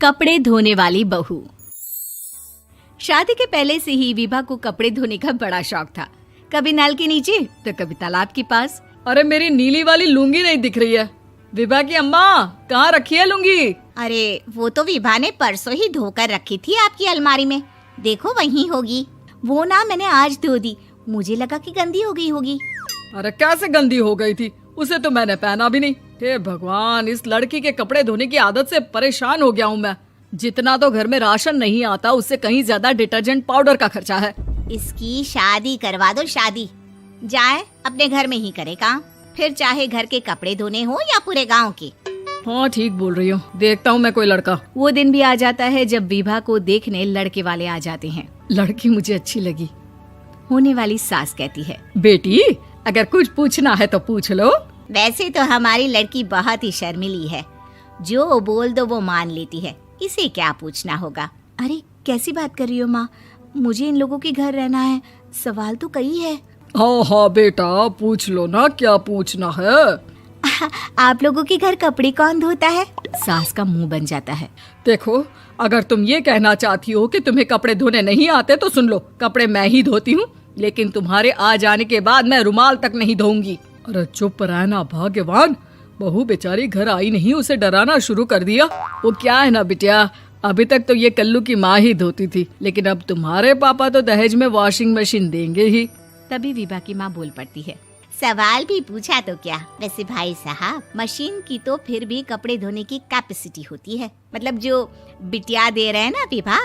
कपड़े धोने वाली बहू। शादी के पहले से ही विभा को कपड़े धोने का बड़ा शौक था। कभी नल के नीचे तो कभी तालाब के पास। अरे मेरी नीली वाली लुंगी नहीं दिख रही है। विभा की अम्मा, कहाँ रखी है लुंगी? अरे वो तो विभा ने परसों ही धोकर रखी थी आपकी अलमारी में, देखो वहीं होगी। वो ना मैंने आज धो दी, मुझे लगा कि गंदी हो गई होगी। अरे कैसे गंदी हो गई थी? उसे तो मैंने पहना भी नहीं। हे भगवान, इस लड़की के कपड़े धोने की आदत से परेशान हो गया हूँ मैं। जितना तो घर में राशन नहीं आता, उससे कहीं ज्यादा डिटर्जेंट पाउडर का खर्चा है। इसकी शादी करवा दो, शादी जाए अपने घर में ही करे काम, फिर चाहे घर के कपड़े धोने हो या पूरे गांव के। हाँ ठीक बोल रही हूँ, देखता हूँ मैं कोई लड़का। वो दिन भी आ जाता है जब विभा को देखने लड़के वाले आ जाते हैं। लड़की मुझे अच्छी लगी। होने वाली सास कहती है, बेटी अगर कुछ पूछना है तो पूछ लो। वैसे तो हमारी लड़की बहुत ही शर्मीली है, जो बोल दो वो मान लेती है, इसे क्या पूछना होगा। अरे कैसी बात कर रही हो माँ, मुझे इन लोगों के घर रहना है, सवाल तो कई है। हाँ हाँ बेटा, पूछ लो ना, क्या पूछना है। आप लोगों के घर कपड़े कौन धोता है? सास का मुंह बन जाता है। देखो, अगर तुम ये कहना चाहती हो कि तुम्हें कपड़े धोने नहीं आते तो सुन लो, कपड़े मैं ही धोती हूँ, लेकिन तुम्हारे आ जाने के बाद मैं रुमाल तक नहीं धोऊंगी। अरे चुप रहना भाग्यवान, बहू बेचारी घर आई नहीं, उसे डराना शुरू कर दिया। वो क्या है ना बिटिया, अभी तक तो ये कल्लू की माँ ही धोती थी, लेकिन अब तुम्हारे पापा तो दहेज में वॉशिंग मशीन देंगे ही। तभी विभा की माँ बोल पड़ती है, सवाल भी पूछा तो क्या। वैसे भाई साहब, मशीन की तो फिर भी कपड़े धोने की कैपेसिटी होती है। मतलब जो बिटिया दे रहे हैं ना विभा,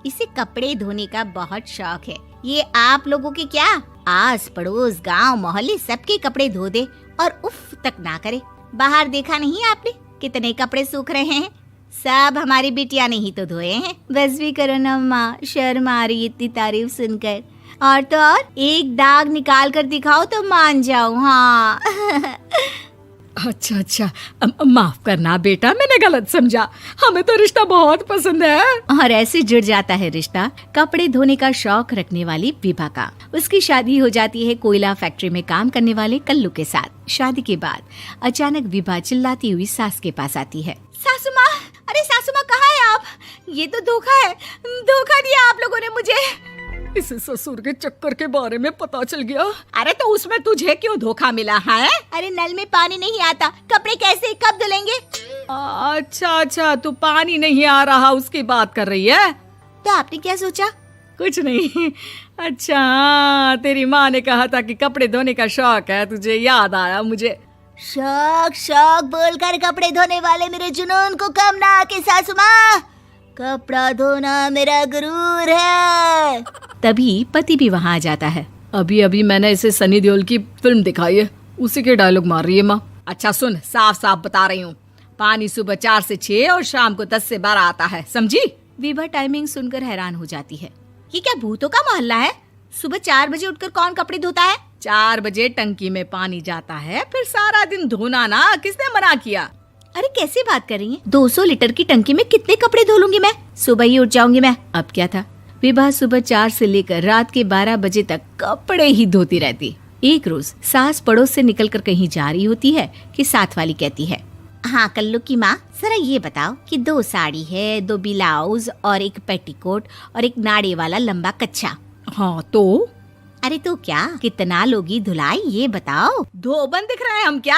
इसे कपड़े धोने का बहुत शौक है। ये आप लोगों के क्या, आस पड़ोस गांव मोहल्ले सबके कपड़े धो दे और उफ तक ना करे। बाहर देखा नहीं आपने कितने कपड़े सूख रहे हैं? सब हमारी बिटिया ने ही तो धोए हैं। बस भी करो ना माँ, शर्म आ रही इतनी तारीफ सुनकर। और तो और एक दाग निकाल कर दिखाओ तो मान जाऊं। हाँ अच्छा, माफ करना बेटा, मैंने गलत समझा। हमें तो रिश्ता बहुत पसंद है। और ऐसे जुड़ जाता है रिश्ता कपड़े धोने का शौक रखने वाली विभा का। उसकी शादी हो जाती है कोयला फैक्ट्री में काम करने वाले कल्लू के साथ। शादी के बाद अचानक विभा चिल्लाती हुई सास के पास आती है। सासू माँ, अरे सासू माँ कहाँ है आप? ये तो धोखा है, धोखा दिया आप लोगों ने मुझे। इसे ससुर के चक्कर के बारे में पता चल गया। अरे तो उसमें तुझे क्यों धोखा मिला है? अरे नल में पानी नहीं आता, कपड़े कैसे कब धुलेंगे? अच्छा, तू पानी नहीं आ रहा उसकी बात कर रही है। तो आपने क्या सोचा? कुछ नहीं। अच्छा, तेरी माँ ने कहा था कि कपड़े धोने का शौक है तुझे, याद आया मुझे। शौक बोलकर कपड़े धोने वाले मेरे जुनून को कम ना आके सासू माँ, कपड़ा धोना मेरा गुरूर है। तभी पति भी वहाँ आ जाता है। अभी मैंने इसे सनी देओल की फिल्म दिखाई है, उसी के डायलॉग मार रही है माँ। अच्छा सुन, साफ साफ बता रही हूँ, पानी सुबह 4 से 6 और शाम को 10 से 12 आता है, समझी? विभा टाइमिंग सुनकर हैरान हो जाती है। ये क्या भूतों का मोहल्ला है? सुबह 4 बजे उठकर कौन कपड़े धोता है? 4 बजे टंकी में पानी जाता है, फिर सारा दिन धोना ना, किसने मना किया? अरे कैसी बात कर रही हैं? 200 लीटर की टंकी में कितने कपड़े धो लूंगी मैं? सुबह ही उठ जाऊंगी मैं। अब क्या था, विभा सुबह 4 से लेकर रात के 12 बजे तक कपड़े ही धोती रहती। एक रोज सास पड़ोस से निकलकर कहीं जा रही होती है कि साथ वाली कहती है, हाँ कल्लू की माँ, जरा ये बताओ कि 2 साड़ी है, 2 ब्लाउज और एक पेटीकोट और एक नाड़े वाला लंबा कच्छा। हाँ तो? अरे तो क्या, कितना लोगी धुलाई ये बताओ। धोबन दिख रहे हैं हम क्या?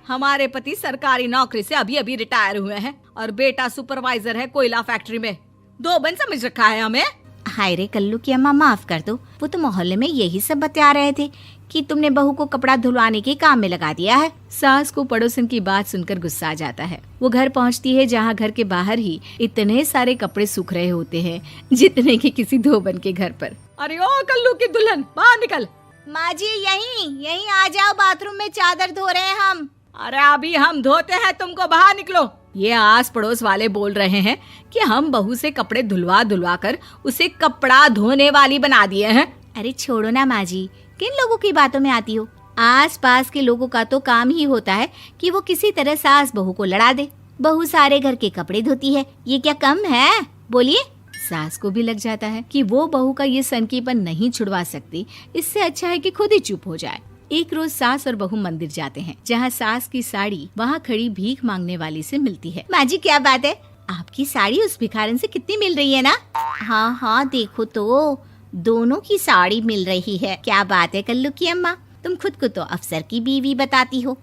हमारे पति सरकारी नौकरी से अभी रिटायर हुए हैं और बेटा सुपरवाइजर है कोयला फैक्ट्री में। धोबन समझ रखा है हमें? हाय रे कल्लू की अम्मा, माफ कर दो, वो तो मोहल्ले में यही सब बता रहे थे कि तुमने बहू को कपड़ा धुलवाने के काम में लगा दिया है। सास को पड़ोसन की बात सुनकर गुस्सा आ जाता है। वो घर पहुंचती है जहां घर के बाहर ही इतने सारे कपड़े सूख रहे होते हैं जितने कि किसी धोबन के घर पर। अरे ओ कल्लू की दुल्हन, बाहर निकल। माँ जी यहीं आ जाओ, बाथरूम में चादर धो रहे हैं हम। अरे अभी हम धोते हैं, तुमको बाहर निकलो। ये आस पड़ोस वाले बोल रहे हैं कि हम बहू से कपड़े धुलवा कर उसे कपड़ा धोने वाली बना दिए हैं। अरे छोड़ो ना माँ जी, किन लोगों की बातों में आती हो? आस पास के लोगों का तो काम ही होता है कि वो किसी तरह सास बहू को लड़ा दे। बहू सारे घर के कपड़े धोती है, ये क्या कम है? बोलिए। सास को भी लग जाता है कि वो बहू का ये सनकीपन नहीं छुड़वा सकती, इससे अच्छा है कि खुद ही चुप हो जाए। एक रोज सास और बहू मंदिर जाते हैं, जहाँ सास की साड़ी वहाँ खड़ी भीख मांगने वाली से मिलती है। माँ जी क्या बात है, आपकी साड़ी उस भिखारन से कितनी मिल रही है ना? हाँ हाँ देखो तो, दोनों की साड़ी मिल रही है। क्या बात है कल्लू की अम्मा, तुम खुद को तो अफसर की बीवी बताती हो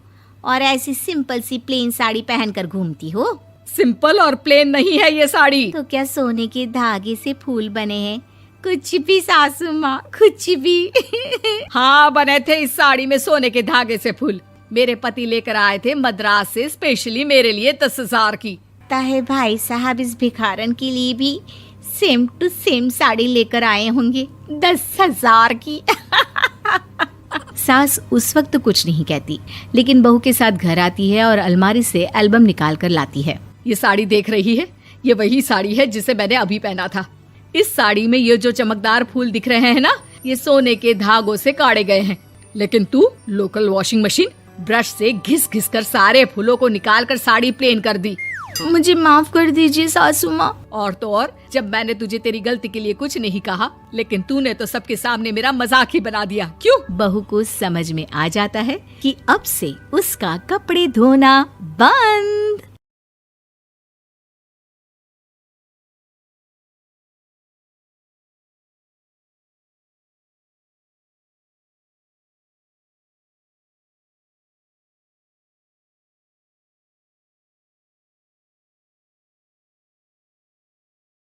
और ऐसी सिंपल सी प्लेन साड़ी पहनकर घूमती हो। सिंपल और प्लेन नहीं है ये साड़ी। तो क्या सोने के धागे से फूल बने हैं? कुछ भी सासू माँ, कुछ भी। हाँ बने थे इस साड़ी में सोने के धागे से फूल। मेरे पति लेकर आए थे मद्रास से स्पेशली मेरे लिए 10,000 की। ताहे भाई साहब इस भिखारन के लिए भी सेम टू सेम साड़ी लेकर आए होंगे 10,000 की। सास उस वक्त तो कुछ नहीं कहती, लेकिन बहू के साथ घर आती है और अलमारी से एल्बम निकाल कर लाती है। ये साड़ी देख रही है, ये वही साड़ी है जिसे मैंने अभी पहना था। इस साड़ी में ये जो चमकदार फूल दिख रहे हैं ना, ये सोने के धागों से काढ़े गए हैं। लेकिन तू लोकल वॉशिंग मशीन ब्रश से घिस घिस कर सारे फूलों को निकाल कर साड़ी प्लेन कर दी। मुझे माफ कर दीजिए सासू माँ। और तो और, जब मैंने तुझे तेरी गलती के लिए कुछ नहीं कहा, लेकिन तूने तो सबके सामने मेरा मजाक ही बना दिया। क्यों? बहू को समझ में आ जाता है कि अब से उसका कपड़े धोना बंद।